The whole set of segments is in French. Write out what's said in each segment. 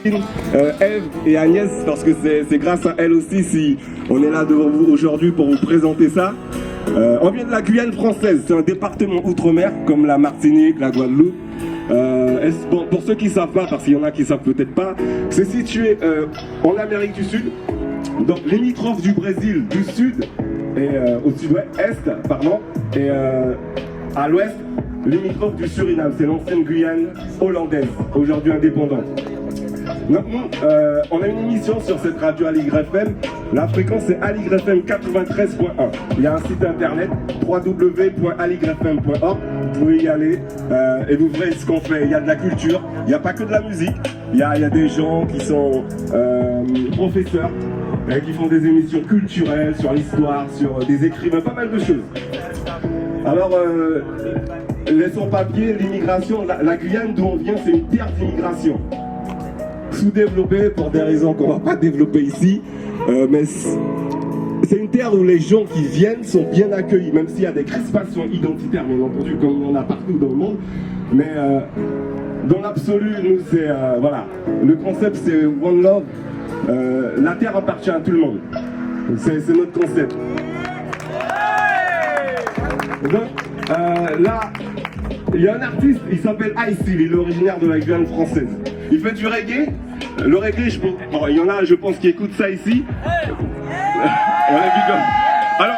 Eve et Agnès, parce que c'est grâce à elles aussi si on est là devant vous aujourd'hui pour vous présenter ça. On vient de la Guyane française, c'est un département outre-mer comme la Martinique, la Guadeloupe. Bon, pour ceux qui ne savent pas, parce qu'il y en a qui ne savent peut-être pas, c'est situé en Amérique du Sud, donc limitrophe du Brésil du sud et au sud-ouest, pardon, et à l'ouest, limitrophe du Suriname, c'est l'ancienne Guyane hollandaise, aujourd'hui indépendante. Donc nous, on a une émission sur cette radio Aligre FM. La fréquence c'est Aligre FM 93.1. Il y a un site internet www.aligrefm.org. Vous pouvez y aller et vous verrez ce qu'on fait. Il y a de la culture, il n'y a pas que de la musique. Il y a des gens qui sont professeurs, qui font des émissions culturelles sur l'histoire, sur des écrivains, pas mal de choses. Alors, les sans-papiers, l'immigration, la Guyane d'où on vient, c'est une terre d'immigration. Sous-développée pour des raisons qu'on ne va pas développer ici, mais c'est une terre où les gens qui viennent sont bien accueillis, même s'il y a des crispations identitaires, bien entendu, comme on a partout dans le monde. Mais dans l'absolu, nous, c'est voilà, le concept c'est One Love. La terre appartient à tout le monde. C'est notre concept. Donc, là, il y a un artiste, il s'appelle Iceal, il est originaire de la Guyane française. Il fait du reggae. Le reggae, bon, il y en a, je pense, qui écoutent ça ici. Alors,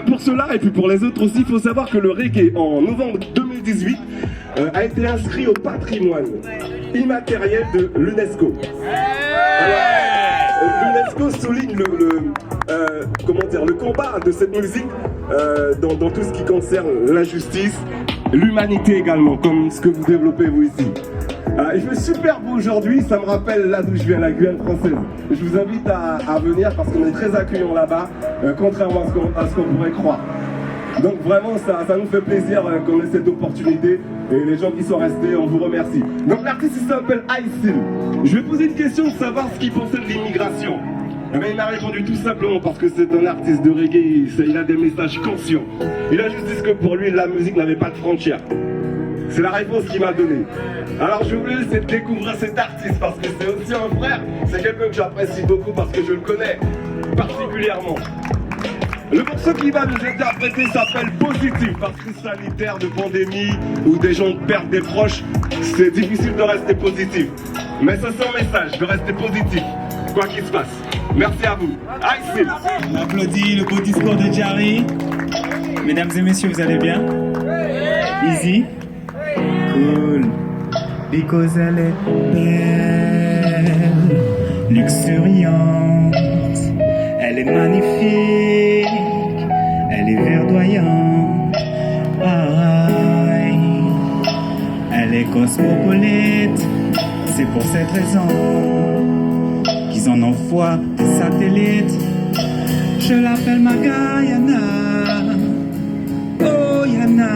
pour ceux-là et puis pour les autres aussi, il faut savoir que le reggae, en novembre 2018, a été inscrit au patrimoine immatériel de l'UNESCO. L'UNESCO souligne le combat de cette musique dans tout ce qui concerne la justice, l'humanité également, comme ce que vous développez vous ici. Il fait super beau aujourd'hui, ça me rappelle là d'où je viens, la Guyane française. Je vous invite à venir parce qu'on est très accueillants là-bas, contrairement à ce qu'on pourrait croire. Donc vraiment, ça nous fait plaisir qu'on ait cette opportunité et les gens qui sont restés, on vous remercie. Donc l'artiste il s'appelle Iceal. Je vais poser une question de savoir ce qu'il pensait de l'immigration. Il m'a répondu tout simplement parce que c'est un artiste de reggae, il a des messages conscients. Il a juste dit que pour lui, la musique n'avait pas de frontières. C'est la réponse qu'il m'a donnée. Alors je voulais essayer de découvrir cet artiste parce que c'est aussi un frère. C'est quelqu'un que j'apprécie beaucoup parce que je le connais particulièrement. Le morceau qui va nous interpréter s'appelle Positif. Parce que sanitaire, de pandémie, où des gens perdent des proches, c'est difficile de rester positif. Mais ça c'est un message, de rester positif, quoi qu'il se passe. Merci à vous. Iceal. On applaudit le beau discours de Jarry. Mesdames et messieurs, vous allez bien? Easy? Cool. Because elle est belle, luxuriante, elle est magnifique, elle est verdoyante. Aïe. Elle est cosmopolite, c'est pour cette raison qu'ils en envoient des satellites. Je l'appelle ma Guyana, oh Yana,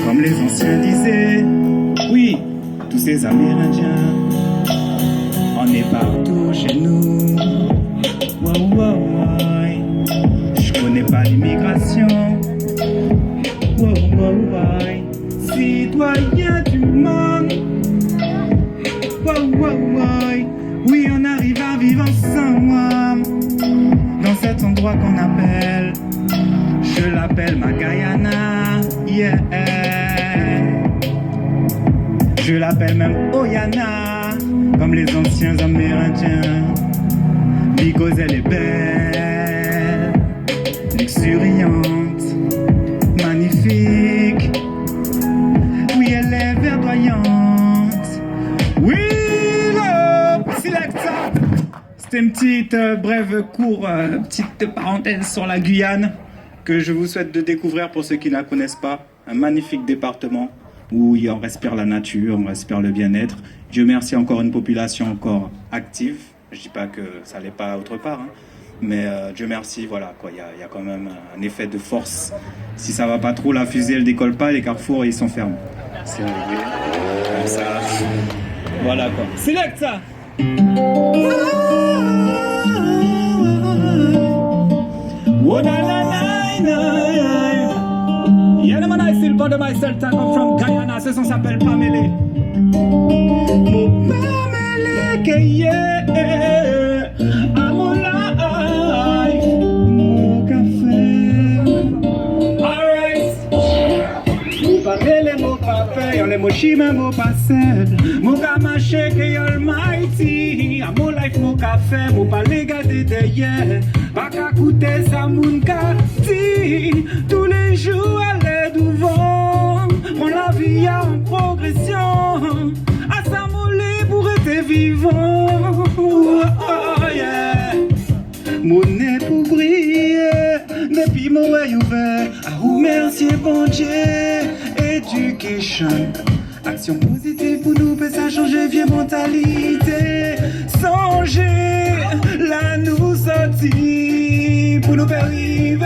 comme les anciens disaient. Oui, tous ces Amérindiens, on est partout chez nous. Wow, wow, wow. Je connais pas l'immigration. Wow, wow, wow. Citoyen du monde. Wow, wow, wow. Oui, on arrive à vivre ensemble dans cet endroit qu'on appelle, je l'appelle ma Guyana, yeah. Je l'appelle même Oyana, comme les anciens Amérindiens, because elle est belle, luxuriante, magnifique. Oui, elle est verdoyante. Oui, Selecta. C'était une petite brève petite parenthèse sur la Guyane que je vous souhaite de découvrir pour ceux qui ne la connaissent pas. Un magnifique département où on respire la nature, on respire le bien-être. Dieu merci, encore une population encore active. Je dis pas que ça n'allait pas autre part, hein. Mais Dieu merci, voilà quoi. Il y a quand même un effet de force. Si ça va pas trop, la fusée elle décolle pas, les carrefours ils sont fermés. C'est réglé. Comme ça. Voilà quoi. Select ça. Oh, na, na, na, na. Yeah, man, I still bother myself. I'm from Guyana. Ce son s'appelle Pamela. Oh, Pamela, yeah. I'm alive, mon café. Alright. Mon papel et mon café, les mots chima, mon passel. Mon gama shake et almighty. I'm alive, mon café, mon palais gardé derrière. Pas qu'à coûter ça, mon quartier. Tous les jours, aller devant. Prends la vie en progression. À s'amouler pour être vivant. Oh, yeah. Mon nez pour briller. Depuis mon œil ouvert. À remercier bon Dieu. Education. Action positive pour nous, peut ça changer vieille mentalité. Songez, là nous sortir pour nous faire arriver.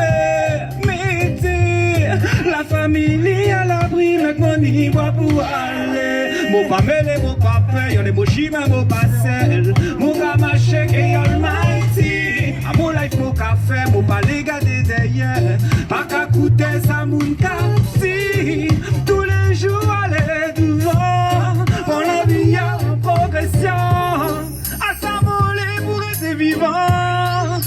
Mettez la famille à l'abri, mais mon y va pour aller. Mon famille, mon papa, y'en est mon chima, mon passel. Mon gama shake et almighty. À mon life, mon café, mon palais gardé derrière. Pas qu'à coûter ça, mon quartier. Tous les jours, aller devant. Pour la vie en progression. À s'envoler pour rester vivant.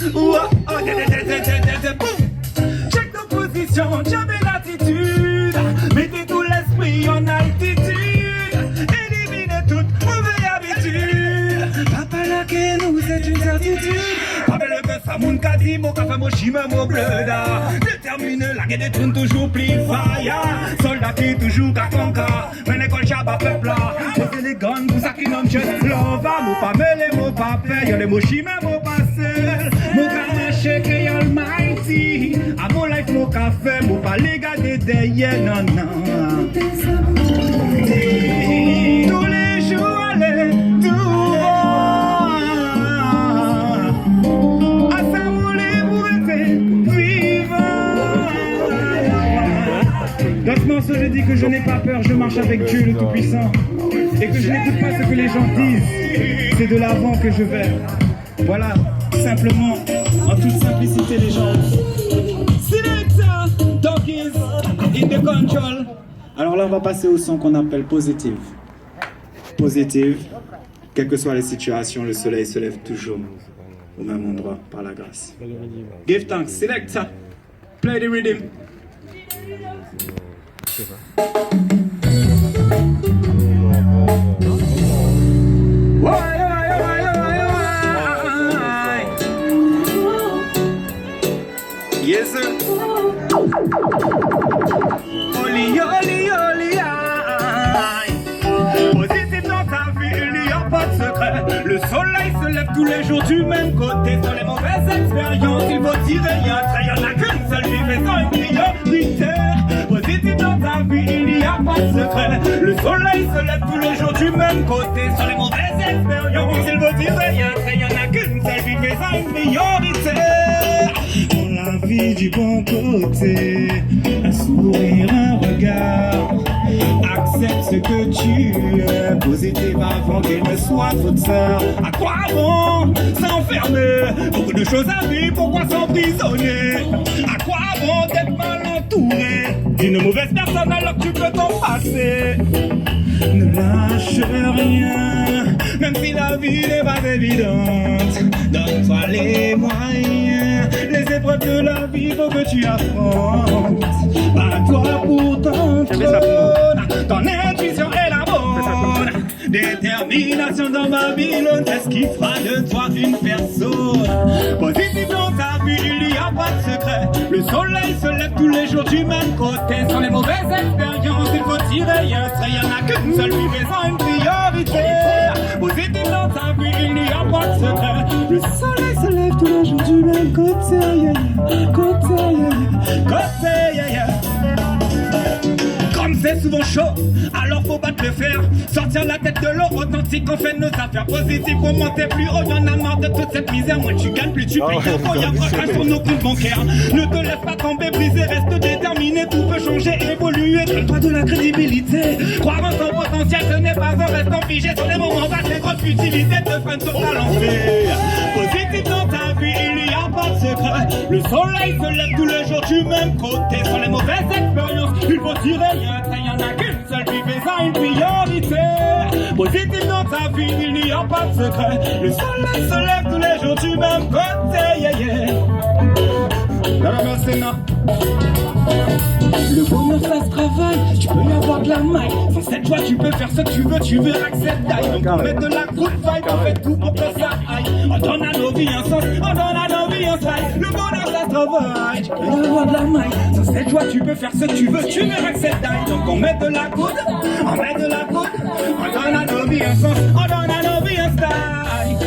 Check nos positions, jamais l'attitude. Mettez tout l'esprit en altitude. Éliminez toute mauvaise habitude. Papa là que nous c'est une certitude. Avec le gosse à mon kadi, mon café, mon chima, mon bleda. Déterminé, la guerre détourne toujours plus fire. Soldat qui toujours qu'à conquer. Mais l'école chaba peuple là. Posez les guns, vous ça qui nomme just love. Mon pamele, mon papa, y'a les mots chima, mon passel. Mon café, shake et almighty. À mon life, mon café, mon palais gardé derrière, non, non. Tous les jours, allez, dans ce morceau, je dis que je n'ai pas peur, je marche avec Dieu le Tout-Puissant. Et que je n'écoute pas ce que les gens disent. C'est de l'avant que je vais. Voilà, simplement, en toute simplicité, les gens. Selecta, Dawkins, in the control. Alors là, on va passer au son qu'on appelle positive. Positive, quelles que soient les situations, le soleil se lève toujours au même endroit par la grâce. Give thanks, Selecta, play the rhythm. Yes sir. Oli, oli, oli, aïe. Positif dans ta vie, il n'y a pas de secret. Le soleil se lève tous les jours du même côté. Sur les mauvaises expériences, il faut tirer un trait. Y'en a qu'une seule vie, mais sans une priorité. Positif dans ta vie, il n'y a pas de secret. Le soleil se lève tous les jours du même côté. Sur les mauvaises expériences, il faut tirer un trait. Y'en a qu'une seule vie, mais sans une priorité. Pour la vie du bon côté, un sourire, un regard. Accepte ce que tu es, positif avant qu'il ne soit trop tard. À quoi bon s'enfermer? Beaucoup de choses à vivre, pourquoi s'emprisonner? À quoi bon d'être mal entouré d'une mauvaise personne alors que tu peux t'en passer? Ne lâche rien, même si la vie n'est pas évidente. Donne-toi les moyens, les épreuves de la vie faut que tu affrontes. Bats-toi pour ton trône, ton intuition est la bonne. Détermination dans Babylone, c'est ce qui fera de toi une personne. Positif dans ta vie, il n'y a pas de secret. Le soleil se lève tous les jours du même côté. Sans les mauvaises expériences, il faut tirer un trait. Il n'y en a qu'une seule vie, mais sans une priorité. Positif dans ta vie, il n'y a pas de secret. Le soleil se lève tous les jours du même côté. Côté. Comme c'est souvent chaud, alors faut battre le fer. Sortir la tête de l'eau, authentique, on fait nos affaires. Positif, on monter plus haut, y'en a marre de toute cette misère. Moins tu gagnes, plus tu payes. Faut y avoir crash sur nos comptes bancaires. Ne te laisse pas tomber, briser, reste déterminé. Tout peut changer, évoluer. Donne-toi de la crédibilité. Croire en ton potentiel, ce n'est pas un restant figé. Sur les moments bas, les grosses futilités te freinent sur ta lancée. Positif, Positif dans ta vie, il n'y a pas de secret. Le soleil se lève tous les jours du même côté. Sur les mauvaises expériences, il faut tirer un trait. Il n'y en a qu'une seule vie, mais ça une priorité. Positif dans ta vie, il n'y a pas de secret. Le soleil se lève tous les jours du même côté. Yeah, yeah. Le bonheur ça se travaille, tu peux y avoir de la maille. Sans cette joie tu peux faire ce que tu verras que c'est taille. Donc on met de la good vibe, on fait tout pour que ça aille. On donne à nos vies un sens, on donne à nos vies un style. Le bonheur ça se travaille, tu peux y avoir de la maille. Sans cette joie tu peux faire ce que tu verras que c'est taille. Donc on met de la good, on met de la good. On donne à nos vies un sens, on donne à nos vies un style.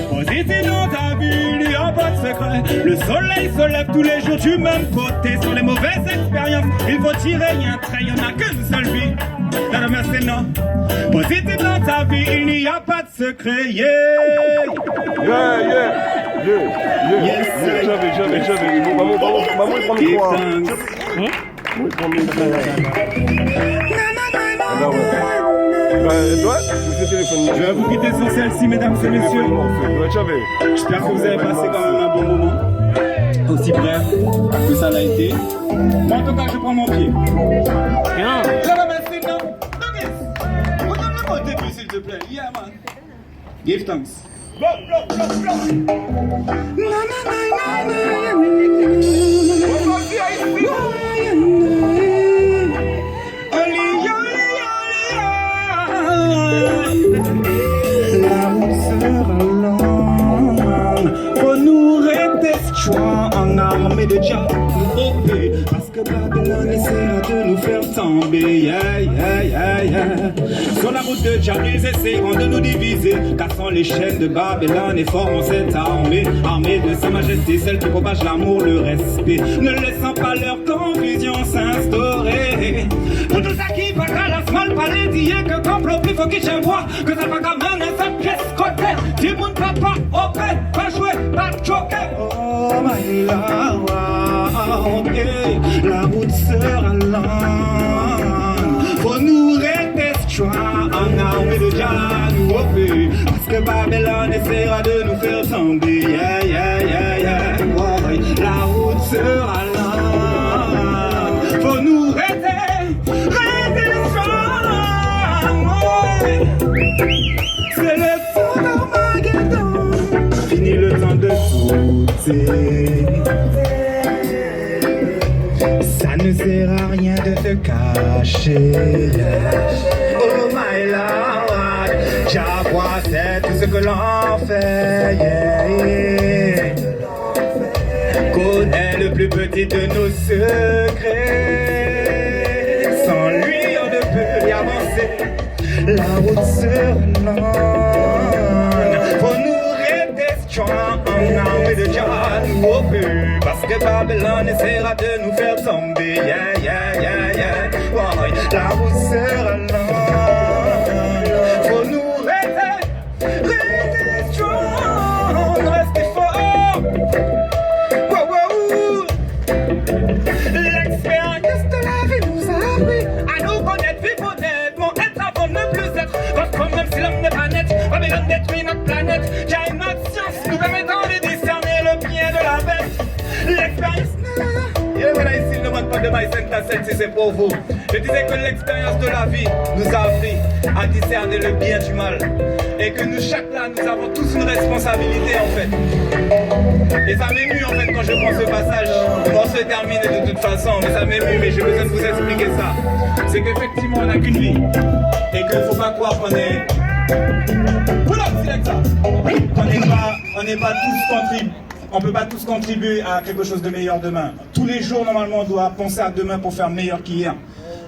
Positif dans ta vie, il n'y a pas de secret. Le soleil se lève tous les jours du même côté. Sur les mauvaises expériences, il faut tirer un trait, il n'y en a qu'une seule vie. La c'est non. Positif dans ta vie, il n'y a pas de secret. Yeah. Yes. J'avais. Maman, prendre le droit. Je vais vous quitter sur celle-ci, mesdames et messieurs. J'espère que vous avez passé quand même un bon moment. Aussi bref que ça l'a été. Moi, en tout cas, je prends mon pied. Bien. Redonne-le-moi au début, s'il te plaît. Yeah, man. Give thanks. La sera longue, faut nous rester strong en armée de diable. Parce que Babylone essaiera de nous faire tomber. Sur la route de diable, ils essaieront de nous diviser. Cassons les chaînes de Babylone et formons cette armée. Armée de sa majesté, celle qui propage l'amour, le respect. Ne laissant pas leur confusion s'instaurer. Pour tout ça qui va à la small palais, dire que complot plus faut qu'il se voit. Que ça va comme un cette pièce côté. Du monde papa, ok, pas jouer, pas choquer. Oh my love, okay. La route sera longue. Faut nous rester strong en armée de diable, ok. Parce que Babylone essaiera de nous faire tomber. Yeah. La route sera longue. Faut nous rester strong. C'est le temps d'Armageddon. Fini le temps de douter. Ça ne sert à rien de te cacher. Oh my Lord, Jahwa c'est tout ce que l'on fait. Connais le plus petit de nos secrets. Sans lui on ne peut y avancer. La route sera longue. Faut nous rester strong en armée de diable. Parce que Babylone essaiera de nous faire tomber. Yeah. La route sera longue. Faut nous rester strong. Rester fort. L'expérience de la vie nous a appris à nous connaître, vivre honnêtement, être avant de ne plus être. Parce que même si l'homme n'est pas net, Babylone détruit notre planète. Car une autre science nous permettant de discerner le bien de la bête. L'expérience, voilà ici, ne manque pas de maïs si c'est pour vous. Je disais que l'expérience de la vie nous a appris à discerner le bien du mal. Et que nous, chaque là, nous avons tous une responsabilité en fait. Et ça m'émue en fait quand je prends ce passage. On se termine de toute façon, mais ça m'émue, mais j'ai besoin de vous expliquer ça. C'est qu'effectivement on n'a qu'une vie. Et qu'il ne faut pas croire qu'on est... On n'est pas tous contribués. On ne peut pas tous contribuer à quelque chose de meilleur demain. Tous les jours, normalement, on doit penser à demain pour faire meilleur qu'hier.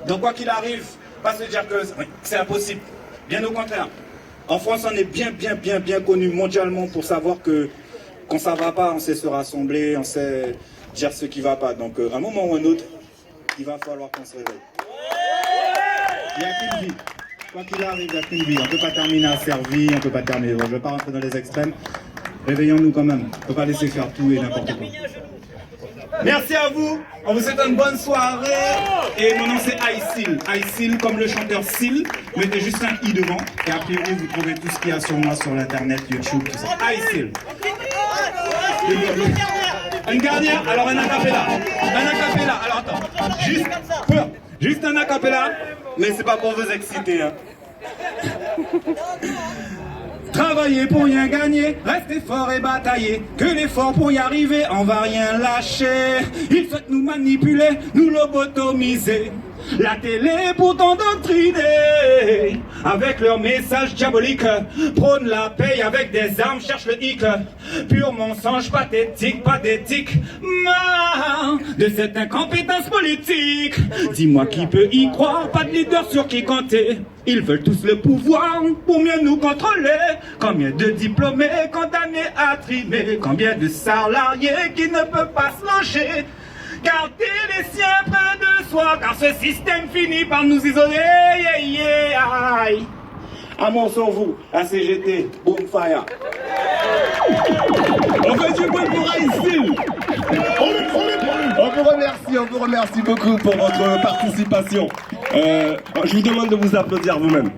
Donc, quoi qu'il arrive, pas se dire que c'est impossible. Bien au contraire. En France, on est bien connu mondialement pour savoir que quand ça ne va pas, on sait se rassembler, on sait dire ce qui ne va pas. Donc, à un moment ou un autre, il va falloir qu'on se réveille. Il n'y a qu'une vie. Quoi qu'il arrive, il n'y a qu'une vie. On ne peut pas terminer à servir, on ne peut pas terminer. Bon, je ne vais pas rentrer dans les extrêmes. Réveillons-nous quand même. On ne peut pas laisser faire tout et n'importe quoi. Merci à vous. On vous souhaite une bonne soirée. Et mon nom c'est Aïsil. Aïsil comme le chanteur Sil. Mettez juste un I devant. Et a priori vous trouvez tout ce qu'il y a sur moi sur l'internet, YouTube, tout ça. Aïsil. Une dernière, alors un acapella. Un acapella, alors attends. Juste un acapella, mais c'est pas pour vous exciter. Hein. Travailler pour rien gagner, rester fort et batailler. Que l'effort pour y arriver, on va rien lâcher. Ils souhaitent nous manipuler, nous lobotomiser. La télé pourtant doctrinée, avec leurs messages diaboliques, prône la paix avec des armes, cherche le hic. Pur mensonge pathétique, marre de cette incompétence politique. Dis-moi qui peut y croire, pas de leader sur qui compter. Ils veulent tous le pouvoir pour mieux nous contrôler. Combien de diplômés condamnés à trimer, combien de salariés qui ne peuvent pas se loger. Garder les siens près de soi, car ce système finit par nous isoler. Yeah, yeah, aïe. Amour sur vous, la CGT, boom fire. On fait du bruit pour Aïssil. On vous remercie beaucoup pour votre participation. Je vous demande de vous applaudir vous-même.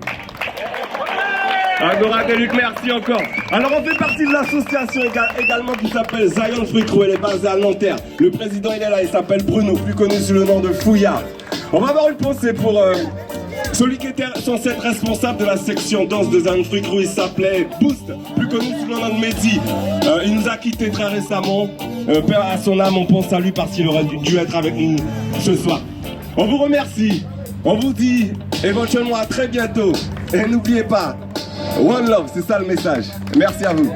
Agora Deluc, merci encore. Alors on fait partie de l'association également qui s'appelle Zion Fruit Crew, elle est basée à Nanterre. Le président il est là, il s'appelle Bruno, plus connu sous le nom de Fouillard. On va avoir une pensée pour celui qui était censé être responsable de la section danse de Zion Fruit Crew, il s'appelait Boost, plus connu sous le nom de Mehdi. Il nous a quittés très récemment. Père à son âme, on pense à lui parce qu'il aurait dû être avec nous ce soir. On vous remercie, on vous dit éventuellement à très bientôt. Et n'oubliez pas, One Love, c'est ça le message. Merci à vous.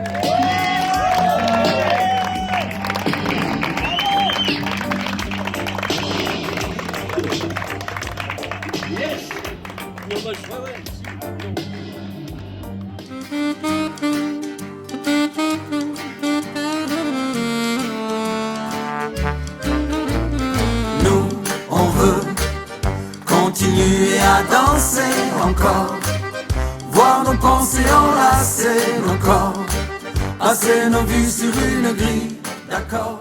Nous, on veut continuer à danser encore. Voir nos pensées enlacer nos corps, passer nos vies sur une grille d'accord.